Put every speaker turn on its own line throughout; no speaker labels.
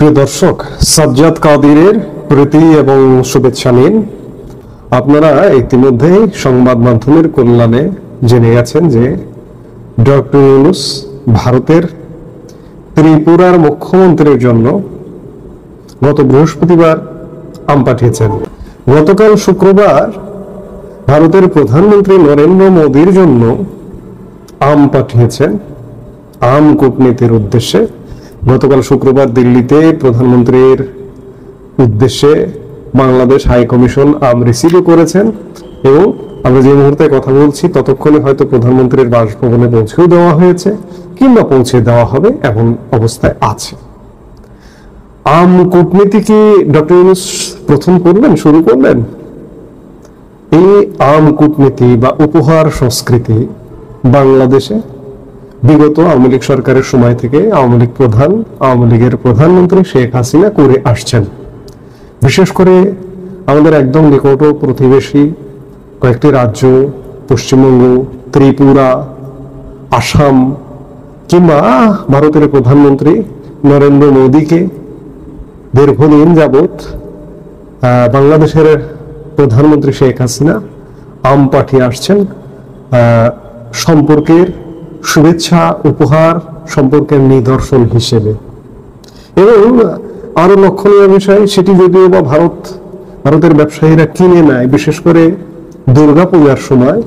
প্রিয় দর্শক, সাজ্জাদ কাদিরের প্রীতি এবং শুভেচ্ছা নিন। আপনারা ইতিমধ্যেই সংবাদ মাধ্যমের কল্যাণে জেনে গেছেন যে ডক্টর ইউনূস ভারতের ত্রিপুরার মুখ্যমন্ত্রীর জন্য গত বৃহস্পতিবার আম পাঠিয়েছেন। গতকাল শুক্রবার ভারতের প্রধানমন্ত্রী নরেন্দ্র মোদীর জন্য আম পাঠিয়েছেন আম কূটনীতির উদ্দেশ্যে। গতকাল শুক্রবার দিল্লিতে প্রধানমন্ত্রীর উদ্দেশ্যে বাংলাদেশ হাই কমিশন আম রিসিভ করেছেন এবং আমরা যে মুহূর্তে কথা বলছি ততক্ষণে হয়তো প্রধানমন্ত্রীর বাসভবনে পৌঁছেও দেওয়া হয়েছে কিংবা পৌঁছে দেওয়া হবে এমন অবস্থায় আছে। আম কূটনীতি কি ডক্টর ইউনূস প্রথম করলেন, শুরু করলেন? এই আম কূটনীতি বা উপহার সংস্কৃতি বাংলাদেশে বিগত আওয়ামী লীগ সরকারের সময় থেকে আওয়ামী লীগের প্রধানমন্ত্রী শেখ হাসিনা করে আসছেন। বিশেষ করে আমাদের একদম নিকট প্রতিবেশী কয়েকটি রাজ্য, পশ্চিমবঙ্গ, ত্রিপুরা, আসাম কিংবা ভারতের প্রধানমন্ত্রী নরেন্দ্র মোদীকে দীর্ঘদিন যাবৎ বাংলাদেশের প্রধানমন্ত্রী শেখ হাসিনা আম পাঠিয়ে আসছেন সম্পর্কের শুভেচ্ছা, উপহার, সম্পর্কের নিদর্শন হিসেবে। এবং আরো লক্ষণীয় বিষয়, সেটি যদিও বা ভারতের ব্যবসায়ীরা কিনে নেয়, বিশেষ করে দুর্গাপূজার সময়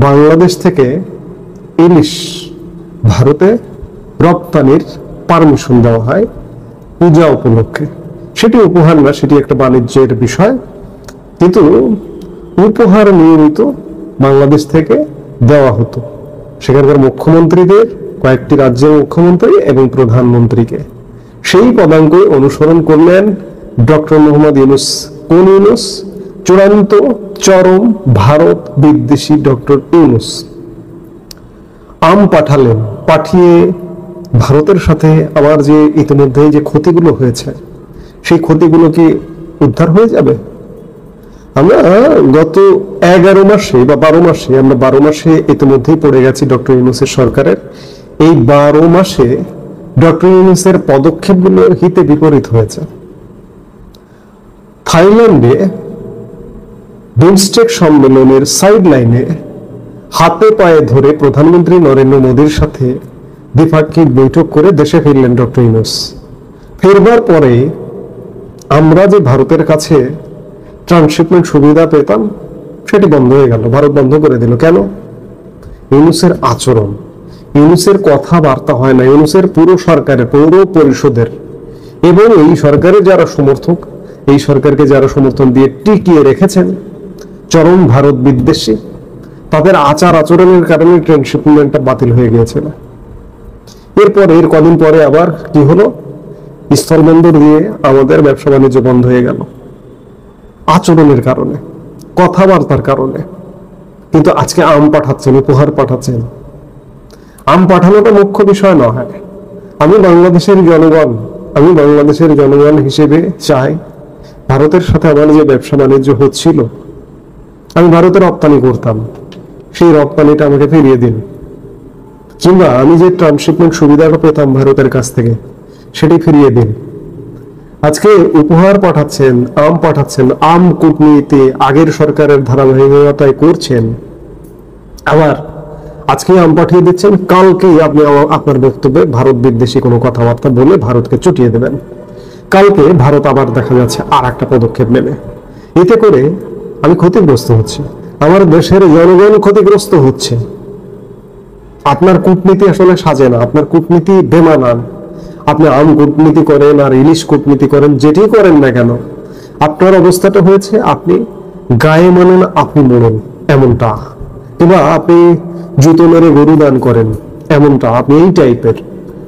বাংলাদেশ থেকে ইলিশ ভারতে রপ্তানির পারমিশন দেওয়া হয় পূজা উপলক্ষে। সেটি উপহার না, সেটি একটা বাণিজ্যের বিষয়, কিন্তু উপহার নিয়মিত বাংলাদেশ থেকে দেওয়া হতো সেখানকার মুখ্যমন্ত্রীদের, কয়েকটি রাজ্যের মুখ্যমন্ত্রী এবং প্রধানমন্ত্রীকে। সেই পদাঙ্কই অনুসরণ করলেন ডক্টর মোহাম্মদ ইউনূস। কোন ইউনূস? চূড়ান্ত চরম ভারত বিদ্বেষী ডক্টর ইউনূস আম পাঠালেন। পাঠিয়ে ভারতের সাথে আমার যে ইতিমধ্যে যে ক্ষতিগুলো হয়েছে সেই ক্ষতিগুলো কি উদ্ধার হয়ে যাবে? আমরা গত 11 মাসে বা 12 মাসে, আমরা 12 মাসে ইতিমধ্যেই পড়ে গেছি ডক্টর ইউনূসের সরকারের। এই 12 মাসে ডক্টর ইউনূসের পদক্ষেপগুলো হিতে বিপরীত হয়েছে। থাইল্যান্ডে বিমস্টেক সম্মেলনের সাইড লাইনে হাতে পায়ে ধরে প্রধানমন্ত্রী নরেন্দ্র মোদীর সাথে দ্বিপাক্ষিক বৈঠক করে দেশে ফিরলেন ডক্টর ইউনূস। ফিরবার পরে আমরা যে ভারতের কাছে ট্রান্সশিপমেন্ট সুবিধা পেতাম সেটি বন্ধ হয়ে গেল, ভারত বন্ধ করে দিল। কেন? ইউনূসের আচরণ, ইউনূসের কথাবার্তা হয় না। ইউনূসের পুরো সরকারের, পৌর পরিষদের এবং এই সরকারের যারা সমর্থক, এই সরকারকে যারা সমর্থন দিয়ে টিকিয়ে রেখেছেন চরম ভারত বিদ্বেষী, তাদের আচার আচরণের কারণে ট্রান্সশিপমেন্টটা বাতিল হয়ে গিয়েছিল। এর কদিন পরে আবার কি হলো? স্থলবন্দর দিয়ে আমাদের ব্যবসা বাণিজ্য বন্ধ হয়ে গেল আচরণের কারণে, কথাবার্তার কারণে। কিন্তু আজকে আম পাঠাচ্ছেন, উপহার পাঠাচ্ছেন। আম পাঠানোটা মুখ্য বিষয় নয়। আমি বাংলাদেশের জনগণ হিসেবে চাই ভারতের সাথে আমার যে ব্যবসা বাণিজ্য হচ্ছিল, আমি ভারতে রপ্তানি করতাম, সেই রপ্তানিটা আমাকে ফিরিয়ে দিন। কিংবা আমি যে ট্রান্সশিপমেন্ট সুবিধাটা পেতাম ভারতের কাছ থেকে সেটি ফিরিয়ে দিন। আজকে উপহার পাঠাচ্ছেন, আম পাঠাচ্ছেন, আম কূটনীতি আগের সরকারের ধারাবাহিকতায় করছেন। আবার আজকে আম পাঠিয়ে দিচ্ছেন, কালকেই আপনি আপনার বক্তব্যে ভারত বিদ্বেষী কোনো কথাবার্তা বলে ভারতকে চটিয়ে দেবেন। কালকে ভারত আবার দেখা যাচ্ছে আর একটা পদক্ষেপ নেবে। এতে করে আমি ক্ষতিগ্রস্ত হচ্ছি, আমার দেশের জনগণ ক্ষতিগ্রস্ত হচ্ছে। আপনার কূটনীতি আসলে সাজে না, আপনার কূটনীতি বেমানান। আপনি আম কূটনীতি করেন আর ইলিশ কূটনীতি করেন, যেটি করেন না কেন, আপনার অবস্থাটা হয়েছে আপনি গায়ে মানেন, আপনি মরেন এমনটা, কিংবা আপনি জুতো মেরে গরু দান করেন এমনটা, আপনি এই টাইপের।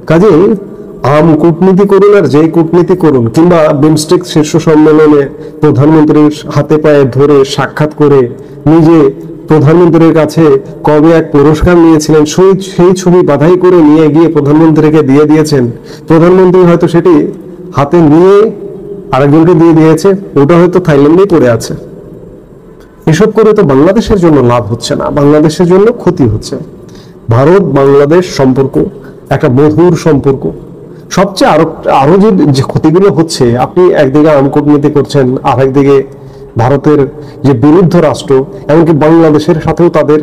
কাজে আম কূটনীতি করুন আর যেই কূটনীতি করুন, কিংবা বিমস্টেক শীর্ষ সম্মেলনে প্রধানমন্ত্রীর হাতে পায়ে ধরে সাক্ষাৎ করে নিজে প্রধানমন্ত্রীর কাছে কবে এক পুরস্কার নিয়েছিলেন সেই ছবি বাধাই করে নিয়ে গিয়ে প্রধানমন্ত্রীকে দিয়ে দিয়েছেন। প্রধানমন্ত্রী হয়তো সেটি হাতে নিয়ে আরেকজনকে দিয়ে দিয়েছে, ওটা হয়তো থাইল্যান্ডেই পড়ে আছে। এসব করে তো বাংলাদেশের জন্য লাভ হচ্ছে না, বাংলাদেশের জন্য ক্ষতি হচ্ছে। ভারত বাংলাদেশ সম্পর্ক একটা মধুর সম্পর্ক, সবচেয়ে আরো আরো যে ক্ষতিগুলো হচ্ছে, আপনি একদিকে আম কূটনীতি করছেন, আর একদিকে ভারতের যে বিরুদ্ধ রাষ্ট্র, এমনকি বাংলাদেশের সাথেও তাদের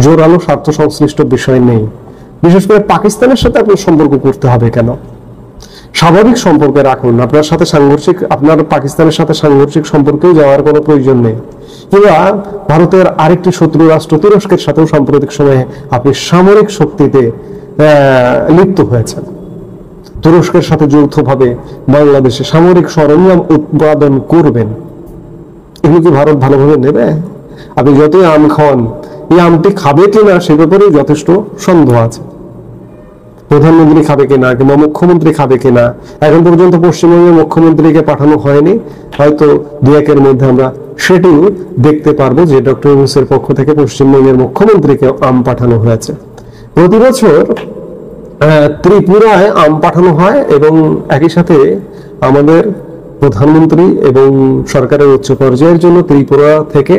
জোরালো স্বার্থ সংশ্লিষ্ট বিষয় নেই। বিশেষ করে পাকিস্তানের সাথে আপনার সম্পর্ক করতে হবে কেন? স্বাভাবিক সম্পর্কে রাখুন, আপনার পাকিস্তানের সাথে সাংঘর্ষিক সম্পর্কেও যাওয়ার কোনো প্রয়োজন নেই। কিংবা ভারতের আরেকটি শত্রু রাষ্ট্র তুরস্কের সাথেও সাম্প্রতিক সময়ে আপনি সামরিক শক্তিতে লিপ্ত হয়েছেন। তুরস্কের সাথে যৌথভাবে বাংলাদেশে সামরিক সরঞ্জাম উৎপাদন করবেন, এগুলো কি ভারত ভালোভাবে নেবে? আপনি যতই আম খাওয়ান, এই আমটি খাবে কিনা সে ব্যাপারে যথেষ্ট সন্দেহ আছে। প্রধানমন্ত্রী খাবে কিনা কিংবা মুখ্যমন্ত্রী খাবে কিনা, এখন পর্যন্ত পশ্চিমবঙ্গের মুখ্যমন্ত্রীকে পাঠানো হয়নি। হয়তো দু একের মধ্যে আমরা সেটিও দেখতে পারবো যে ডক্টর ইউনূসের পক্ষ থেকে পশ্চিমবঙ্গের মুখ্যমন্ত্রীকে আম পাঠানো হয়েছে। প্রতি বছর ত্রিপুরায় আম পাঠানো হয় এবং একই সাথে আমাদের প্রধানমন্ত্রী এবং সরকারের উচ্চ পর্যায়ের জন্য ত্রিপুরা থেকে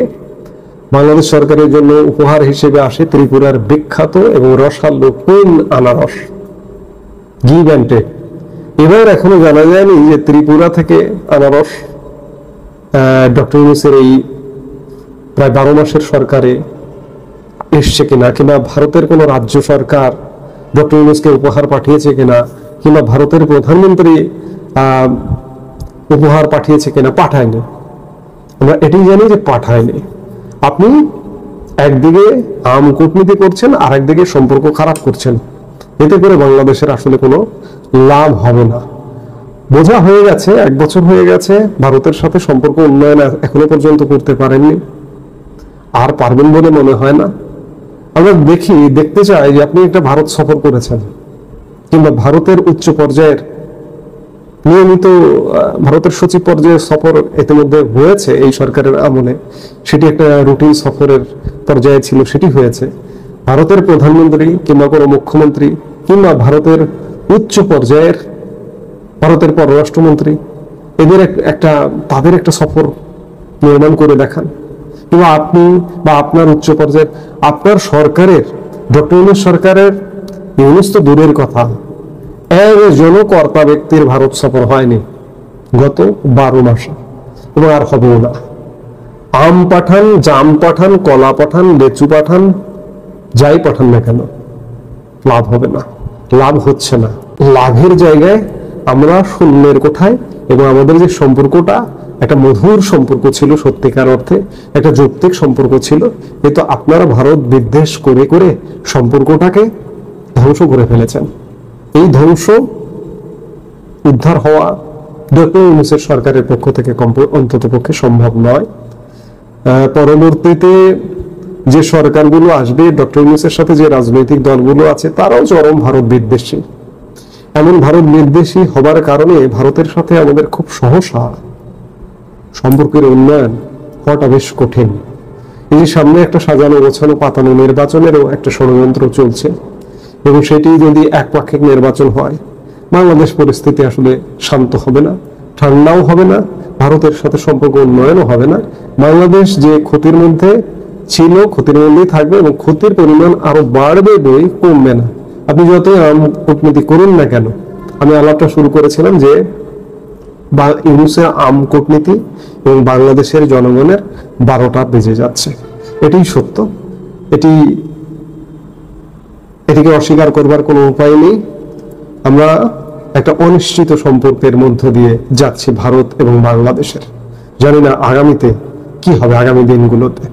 বাংলাদেশ সরকারের জন্য উপহার হিসেবে আসে ত্রিপুরার বিখ্যাত এবং রসালো কোন আনারস, গিভ অ্যান্ড টেক। এবার এখনো জানা যায়নি যে ত্রিপুরা থেকে আনারস ডক্টর ইউনূসের এই প্রায় 12 মাসের সরকারে এসছে কিনা, কিংবা ভারতের কোনো রাজ্য সরকার ডক্টর ইউনূসকে উপহার পাঠিয়েছে কিনা, কিংবা ভারতের প্রধানমন্ত্রী উপহার পাঠিয়েছে কিনা। পাঠায়নি, আমরা এটাই জানি যে পাঠায়নি। আপনি একদিকে আম কূটনীতি করছেন, আর একদিকে সম্পর্ক খারাপ করছেন। এতে করে বাংলাদেশের আসলে কোনো লাভ হবে না। বোঝা হয়ে গেছে, 1 বছর হয়ে গেছে ভারতের সাথে সম্পর্ক উন্নয়ন এখনো পর্যন্ত করতে পারেননি, আর পারবেন বলে মনে হয় না। আমরা দেখতে চাই যে আপনি একটা ভারত সফর করেছেন, কিংবা ভারতের উচ্চ পর্যায়ের নিয়মিত ভারতের সচিব পর্যায়ের সফর ইতিমধ্যে হয়েছে এই সরকারের আমলে। সেটি একটা রুটিন সফরের পর্যায়ে ছিল, সেটি হয়েছে। ভারতের প্রধানমন্ত্রী কিংবা কোনো মুখ্যমন্ত্রী কিংবা ভারতের উচ্চ পর্যায়ের ভারতের পররাষ্ট্রমন্ত্রী তাদের একটা সফর নির্মাণ করে দেখান। কিংবা আপনি বা আপনার উচ্চ পর্যায়ের আপনার সরকারের, ডক্টর ইউনূস সরকারের, ইউনূস তো দূরের কথা, একজনও কর্তা ব্যক্তির ভারত সফর হয়নি গত 12 মাসে, এবং আর হবেও না। আম পাঠান, জাম পাঠান, কলা পাঠান, লেচু পাঠান, যাই পাঠান না কেন, লাভ হবে না, লাভ হচ্ছে না। লাভের জায়গায় আমরা শূন্যের কোঠায়, এবং আমাদের যে সম্পর্কটা একটা মধুর সম্পর্ক ছিল, সত্যিকার অর্থে একটা যৌক্তিক সম্পর্ক ছিল, কিন্তু আপনারা ভারত বিদ্বেষ করে করে সম্পর্কটাকে ধ্বংস করে ফেলেছেন। এই ধ্বংস উদ্ধার হওয়া ডক্টর ইউনূসের সরকারের পক্ষ থেকে অন্তত পক্ষে সম্ভব নয়। পরবর্তীতে যে সরকারগুলো আসবে, ডক্টর ইউনূসের সাথে যে রাজনৈতিক দলগুলো আছে, তারাও চরম ভারত বিদ্বেষী। এমন ভারত বিদ্বেষী হবার কারণে ভারতের সাথে আমাদের খুব সহসা সম্পর্কের উন্নয়ন হওয়াটা বেশ কঠিন। এই সামনে একটা সাজানো গোছানো পাতানো নির্বাচনেরও একটা ষড়যন্ত্র চলছে, এবং সেটি যদি একপাক্ষিক নির্বাচন হয়, বাংলাদেশ পরিস্থিতি আসলে শান্ত হবে না, ঠান্ডাও হবে না, ভারতের সাথে সম্পর্ক উন্নয়নও হবে না। বাংলাদেশ যে ক্ষতির মধ্যে ছিল, ক্ষতির মধ্যেই থাকবে, এবং ক্ষতির পরিমাণ আরো বাড়বে, বই কমবে না। আপনি যতই আম কূটনীতি করুন না কেন, আমি আলাপটা শুরু করেছিলাম যে ইউনূসের আম কূটনীতি এবং বাংলাদেশের জনগণের 12টা বেজে যাচ্ছে। এটাই সত্য, এটিকে অস্বীকার করবার কোনো উপায় নেই। আমরা একটা অনিশ্চিত সম্পর্কের মধ্য দিয়ে যাচ্ছি ভারত এবং বাংলাদেশের। জানি না আগামীতে কি হবে, আগামী দিনগুলোতে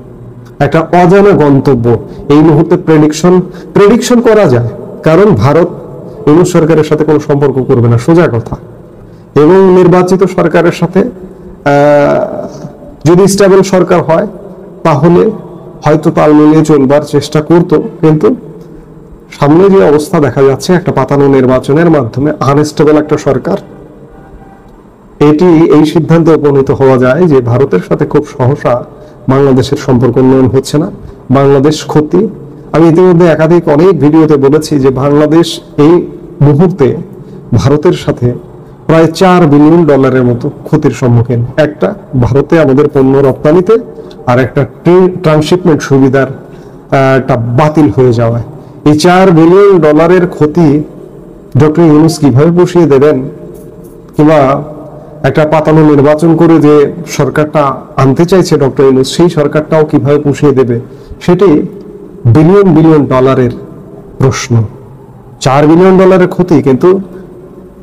একটা অজানা গন্তব্য। এই মুহূর্তে প্রেডিকশন করা যায়, কারণ ভারত ইউনূস সরকারের সাথে কোনো সম্পর্ক করবে না, সোজা কথা। এবং নির্বাচিত সরকারের সাথে যদি স্টেবল সরকার হয়, তাহলে হয়তো তাল মিলিয়ে চলবার চেষ্টা করত। কিন্তু সামনে যে অবস্থা দেখা যাচ্ছে, একটা পাতানো নির্বাচনের মাধ্যমে আনস্টেবল একটা সরকার, এই সিদ্ধান্তে উপনীত হওয়া যায় যে ভারতের সাথে খুব সহসা বাংলাদেশের সম্পর্ক উন্নয়ন হচ্ছে না, বাংলাদেশ ক্ষতি। আমি ইতিমধ্যে অনেক ভিডিওতে বলেছি যে বাংলাদেশ এই মুহূর্তে ভারতের সাথে প্রায় $4 বিলিয়ন মতো ক্ষতির সম্মুখীন। একটা ভারতে আমাদের পণ্য রপ্তানিতে, আর একটা ট্রান্সশিপমেন্ট সুবিধার বাতিল হয়ে যাওয়ায়। এই $4 বিলিয়ন ক্ষতি ডক্টর ইউনূস কিভাবে বসিয়ে দেবেন, কিংবা একটা পাতানো নির্বাচন করে যে সরকারটা আনতে চাইছে ডক্টর ইউনূস, সেই সরকারটাও কিভাবে বসিয়ে দেবে, সেটি বিলিয়ন বিলিয়ন ডলারের প্রশ্ন। $4 বিলিয়ন ক্ষতি, কিন্তু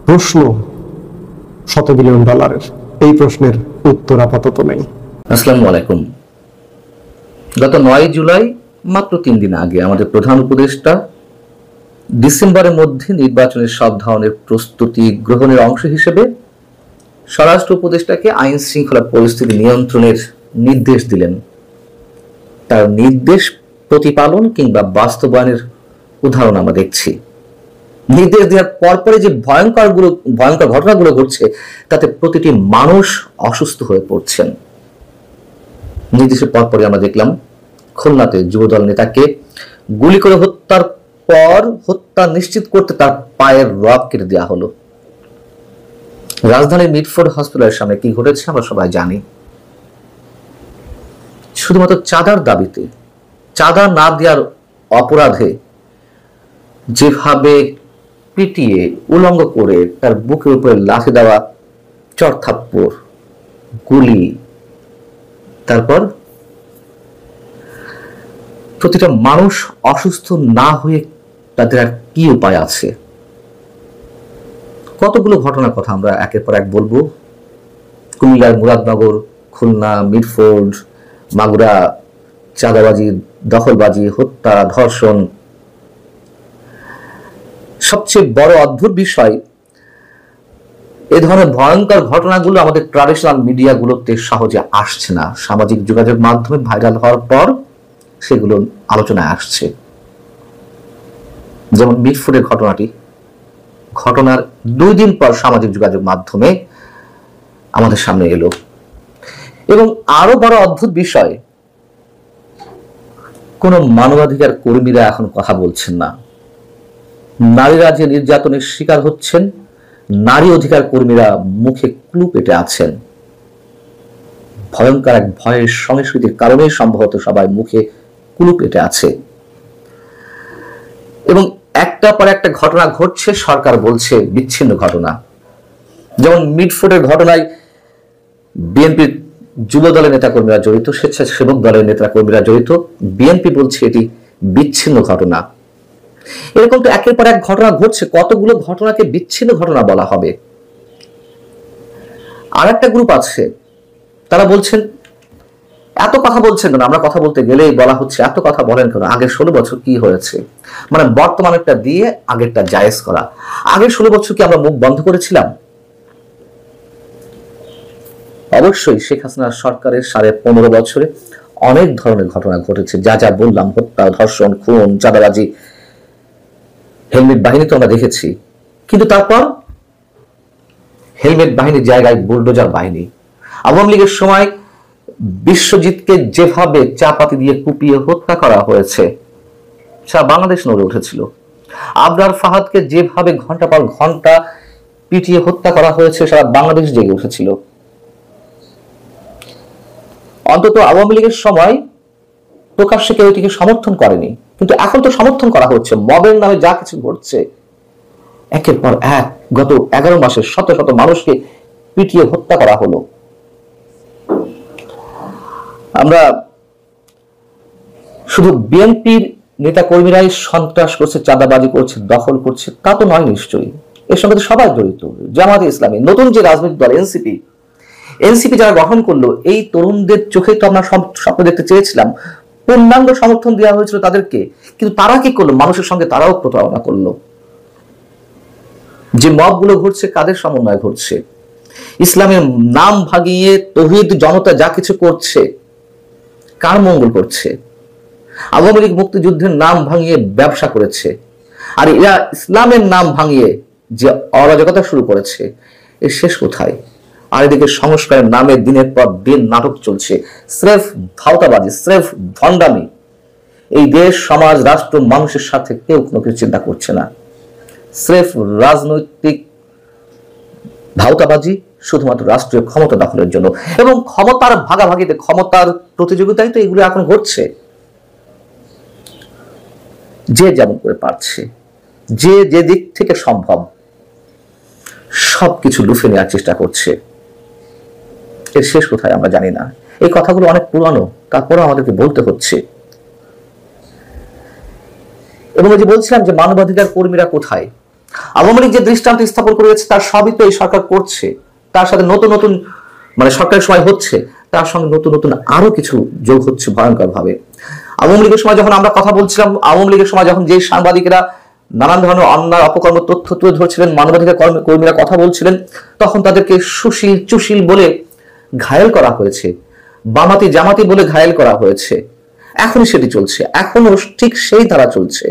প্রশ্ন শত বিলিয়ন ডলারের। এই প্রশ্নের উত্তর আপাতত নেই।
আসসালামু আলাইকুম। গত 9 জুলাই, মাত্র 3 দিন আগে, আমাদের প্রধান উপদেষ্টা ডিসেম্বরের মধ্যে নির্বাচনের সব ধরনের প্রস্তুতি গ্রহণের অংশ হিসেবে স্বরাষ্ট্র উপদেষ্টাকে আইন শৃঙ্খলা পরিস্থিতি নিয়ন্ত্রণের নির্দেশ দিলেন। তার নির্দেশ প্রতিপালন কিংবা বাস্তবায়নের উদাহরণ আমরা দেখছি। নির্দেশ দেওয়ার পরপরে যে ভয়ঙ্কর ঘটনাগুলো ঘটছে, তাতে প্রতিটি মানুষ অসুস্থ হয়ে পড়ছেন। নির্দেশের পরপরই আমরা দেখলাম খুলনাতে যুবদল নেতাকে গুলি করে হত্যার পর হত্যা নিশ্চিত করতে তার পায়ের রগ কেটে দেওয়া হলো। রাজধানীর মিটফোর্ড হসপিটালের সামনে কি ঘটেছে আমরা সবাই জানি। শুধুমাত্র চাঁদার দাবিতে, চাঁদা না দেওয়ার অপরাধে যেভাবে পিটিয়ে উলঙ্গ করে তার বুকের উপরে লাথি দেওয়া, চড়থাপ্পড়, গুলি, তারপর প্রতিটা মানুষ অসুস্থ না হয়ে তাদের আর কি উপায় আছে? কতগুলো ঘটনার কথা আমরা একের পর এক বলবো। কুমিল্লার মুরাদনগর, খুলনা, মিটফোর্ড, মাগুরা, চাঁদাবাজি, দখলবাজি, হত্যা, ধর্ষণ। সবচেয়ে বড় অদ্ভুত বিষয়, এ ধরনের ভয়ঙ্কর ঘটনাগুলো আমাদের ট্র্যাডিশনাল মিডিয়াগুলোতে সহজে আসছে না। সামাজিক যোগাযোগ মাধ্যমে ভাইরাল হওয়ার পর সেগুলো আলোচনায় আসছে। যেমন মিটফোর্ডের ঘটনার 2 দিন পর সামাজিক যোগাযোগ মাধ্যমে আমাদের সামনে এলো। এবং আরো বড় অদ্ভুত বিষয়, কোন মানবাধিকার কর্মীরা এখন কথা বলছেন না। নারীরা যে নির্যাতনের শিকার হচ্ছেন, নারী অধিকার কর্মীরা মুখে ক্লু পেটে আছেন। ভয়ঙ্কর এক ভয়ের সংস্কৃতির কারণে সম্ভবত সবাই মুখে ক্লু পেটে আছে। এবং একটা পর একটা ঘটনা ঘটছে, সরকার বলছে বিচ্ছিন্ন ঘটনা। যেমন মিটফোর্ডের ঘটনায় বিএনপির যুব দলের নেতাকর্মীরা জড়িত, স্বেচ্ছাসেবক দলের নেতাকর্মীরা জড়িত, বিএনপি বলছে এটি বিচ্ছিন্ন ঘটনা। এরকম তো একের পর এক ঘটনা ঘটছে। কতগুলো ঘটনাকে বিচ্ছিন্ন ঘটনা বলা হবে? আর একটা গ্রুপ আছে, তারা বলছেন এত কথা বলছেন কেন? আমরা কথা বলতে গেলেই বলা হচ্ছে এত কথা বলেন কেন? আগের 16 বছর কি হয়েছে? মানে বর্তমানেরটা দিয়ে আগেরটা জায়েজ করা। আগের 16 বছর কি আমরা মুখ বন্ধ করেছিলাম? অবশ্যই শেখ হাসিনার সরকারের 15.5 বছরে অনেক ধরনের ঘটনা ঘটেছে। যা যা বললাম, হত্যা, ধর্ষণ, খুন, চাঁদাবাজি, হেলমেট বাহিনী তো আমরা দেখেছি। কিন্তু তারপর হেলমেট বাহিনীর জায়গায় বুলডোজার বাহিনী। আওয়ামী লীগের সময় বিশ্বজিৎকে যেভাবে চাপাতি দিয়ে কুপিয়ে হত্যা করা হয়েছে, সারা বাংলাদেশ নড়ে উঠেছিল। আবরার ফাহাদকে যেভাবে ঘন্টা পর ঘন্টা পিটিয়ে হত্যা করা হয়েছে, সারা বাংলাদেশ জেগে উঠেছিল। অন্তত আওয়ামী লীগের সময় প্রকাশ্যে কেউ এটিকে সমর্থন করেনি, কিন্তু এখন তো সমর্থন করা হচ্ছে। মবের নামে যা কিছু ঘটছে, একের পর এক গত 11 মাসে শত শত মানুষকে পিটিয়ে হত্যা করা হলো। আমরা শুধু বিএনপির নেতা কর্মীরাই সন্ত্রাস করছে, চাঁদাবাজি করছে, দখল করছে তা তো নয় নিশ্চয়ই। এর সঙ্গে তো সবাই জড়িত। জামায়াতে ইসলামী, নতুন যে রাজনৈতিক দল এনসিপি যারা গঠন করলো, এই তরুণদের চোখে তো আমরা স্বপ্ন দেখতে চেয়েছিলাম। পূর্ণাঙ্গ সমর্থন দেওয়া হয়েছিল তাদেরকে, কিন্তু তারা কি করলো? মানুষের সঙ্গে তারাও প্রতারণা করলো। যে মবগুলো ঘটছে, কাদের সমন্বয় ঘটছে? ইসলামের নাম ভাগিয়ে তৌহিদ জনতা যা কিছু করছে, কার মঙ্গল করছে? আওয়ামী লীগ মুক্তিযুদ্ধের নাম ভাঙিয়ে ব্যবসা করেছে, আর এরা ইসলামের নাম ভাঙিয়ে যে অরাজকতা শুরু করেছে, এর শেষ কোথায়? আর এদিকে সংস্কারের নামে দিনের পর দিন নাটক চলছে, স্রেফ ভাওতাবাজি, স্রেফ ভণ্ডামি। এই দেশ, সমাজ, রাষ্ট্র, মানুষের সাথে কেউ কোনো কিছু চিন্তা করছে না। স্রেফ রাজনৈতিক ভাওতাবাজি, শুধুমাত্র রাষ্ট্রীয় ক্ষমতা দখলের জন্য এবং ক্ষমতার ভাগাভাগিতে, ক্ষমতার প্রতিযোগিতায় তো এগুলো এখন ঘটছে। যে যেমন করে পারছে যে যে দিক থেকে সম্ভব সবকিছু লুফে নেওয়ার চেষ্টা করছে। এর শেষ কোথায় আমরা জানি না। এই কথাগুলো অনেক পুরানো, তারপরে আমাদেরকে বলতে হচ্ছে। এবং যে বলছিলাম যে মানবাধিকার কর্মীরা কোথায়, আওয়ামী লীগ যে দৃষ্টান্ত স্থাপন করেছে তার সবই তো এই সরকার করছে। তার সাথে নতুন নতুন সরকারের সময় হচ্ছে, তার সঙ্গে নতুন নতুন আরো কিছু যোগ হচ্ছে ভয়ঙ্কর ভাবে। আওয়ামী লীগের সময় যখন আমরা কথা বলছিলাম, আওয়ামী লীগের সময় যখন যে সাংবাদিকেরা নানান ধরনের অন্যায় অপকর্ম তথ্য তুলে ধরছিলেন, মানবাধিকার কর্মীরা কথা বলছিলেন, তখন তাদেরকে সুশীল চুশীল বলে ঘায়েল করা হয়েছে, বামাতি জামাতি বলে ঘায়েল করা হয়েছে। এখনই সেটি চলছে, এখনো ঠিক সেই ধারা চলছে।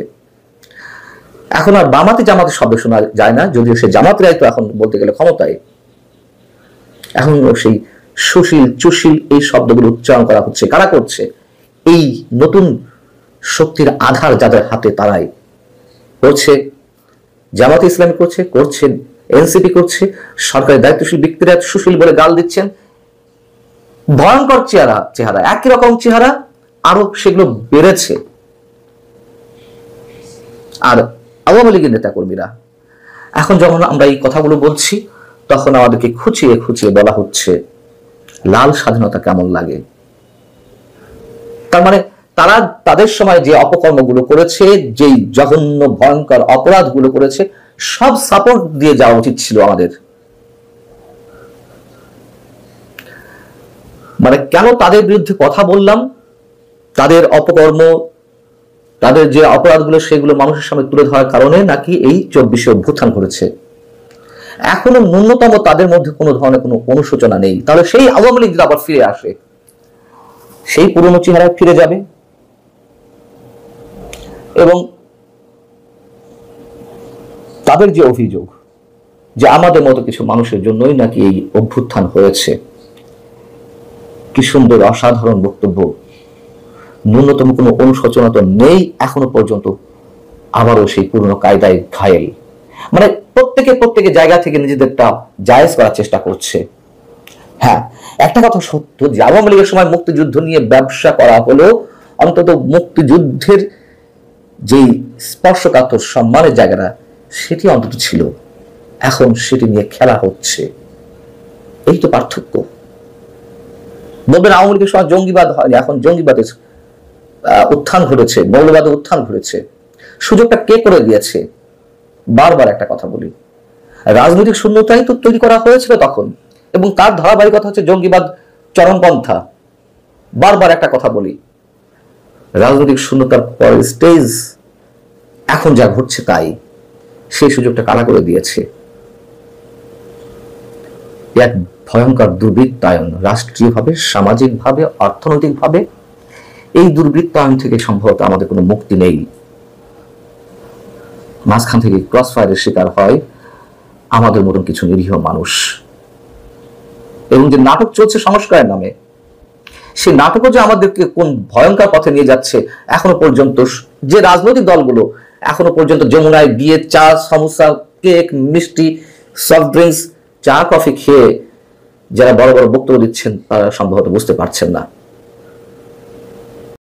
এখন আর বামাতি জামাতি শব্দ শোনা যায় না, যদিও সে জামাতিরাই তো এখন বলতে গেলে ক্ষমতায়। এখন সেই সুশীল চুশীল এই শব্দগুলো উচ্চারণ করা হচ্ছে। কারা করছে? এই নতুন শক্তির আধার যাদের হাতে তারাই করছে। জামাতে ইসলামী করছে, এনসিপি করছে, সরকারি দায়িত্বশীল ব্যক্তিরা সুশীল বলে গাল দিচ্ছেন। ভয়ঙ্কর চেহারা, একই রকম চেহারা, আরো সেগুলো বেড়েছে। আর আওয়ামী লীগের নেতা কর্মীরা এখন যখন আমরা এই কথাগুলো বলছি, তখন আমাদেরকে খুঁচিয়ে খুঁচিয়ে বলা হচ্ছে লাল স্বাধীনতা কেমন লাগে। তার মানে তারা তাদের সময় যে অপকর্মগুলো করেছে, যেই জঘন্য ভয়ঙ্কর অপরাধগুলো করেছে, সব সাপোর্ট দিয়ে যাওয়া উচিত ছিল আমাদের। কেন তাদের বিরুদ্ধে কথা বললাম? তাদের অপকর্ম, তাদের যে অপরাধগুলো, সেগুলো মানুষের সামনে তুলে ধরার কারণে নাকি এই 24শে অভ্যুত্থান করেছে। এখনো ন্যূনতম তাদের মধ্যে কোনো ধরনের কোনো অনুশোচনা নেই। তাহলে সেই আওয়ামী লীগ যদি আবার ফিরে আসে, সেই পুরনো চেহারায় ফিরে যাবে। এবং তাদের যে অভিযোগ যে আমাদের মতো কিছু মানুষের জন্যই নাকি এই অভ্যুত্থান হয়েছে, কি সুন্দর অসাধারণ বক্তব্য। ন্যূনতম কোনো অনুশোচনা তো নেই এখনো পর্যন্ত। আবারও সেই পুরনো কায়দায় ঘায়েল। প্রত্যেকে জায়গা থেকে নিজেদেরটা জায়েজ করার চেষ্টা করছে। হ্যাঁ, একটা কথা সত্য যে আওয়ামী লীগের সময় মুক্তিযুদ্ধ নিয়ে ব্যবসা করা হলো, অন্তত মুক্তিযুদ্ধের যেই স্পর্শকাতর সম্মানের জায়গাটা, সেটি অন্তত ছিল। এখন সেটি নিয়ে খেলা হচ্ছে। এই তো পার্থক্য। বলবেন আওয়ামী লীগের সময় জঙ্গিবাদ হয়নি, এখন জঙ্গিবাদের উত্থান ঘটেছে, মৌলবাদের উত্থান ঘটেছে। সুযোগটা কে করে দিয়েছে? বারবার একটা কথা বলি, রাজনৈতিক শূন্যতাই তো তৈরি করা হয়েছিল তখন, এবং তার ধারাবাহিকতা হচ্ছে জঙ্গিবাদ, চরমপন্থা। বারবার একটা কথা বলি, রাজনৈতিক শূন্যতার পরের স্টেজ এখন যা ঘটছে তাই। সেই সুযোগটা কারা করে দিয়েছে? এক ভয়ঙ্কর দুর্বৃত্তায়ন, রাষ্ট্রীয়ভাবে, সামাজিকভাবে, অর্থনৈতিকভাবে। এই দুর্বৃত্তায়ন থেকে সম্ভবত আমাদের কোনো মুক্তি নেই। মাঝখান থেকে ক্রস ফায়ারের শিকার হয় আমাদের মতন কিছু নিরীহ মানুষ। এবং যে নাটক চলছে সংস্কারের নামে, সেই নাটকও যে আমাদেরকে কোন ভয়ঙ্কর পথে নিয়ে যাচ্ছে এখনো পর্যন্ত। যে রাজনৈতিক দলগুলো এখনো পর্যন্ত যমুনায় গিয়ে চা, সমোসা, কেক, মিষ্টি, সফট ড্রিঙ্কস, চা কফি খেয়ে যারা বড় বড় বক্তব্য দিচ্ছেন, তারা সম্ভবত বুঝতে পারছেন না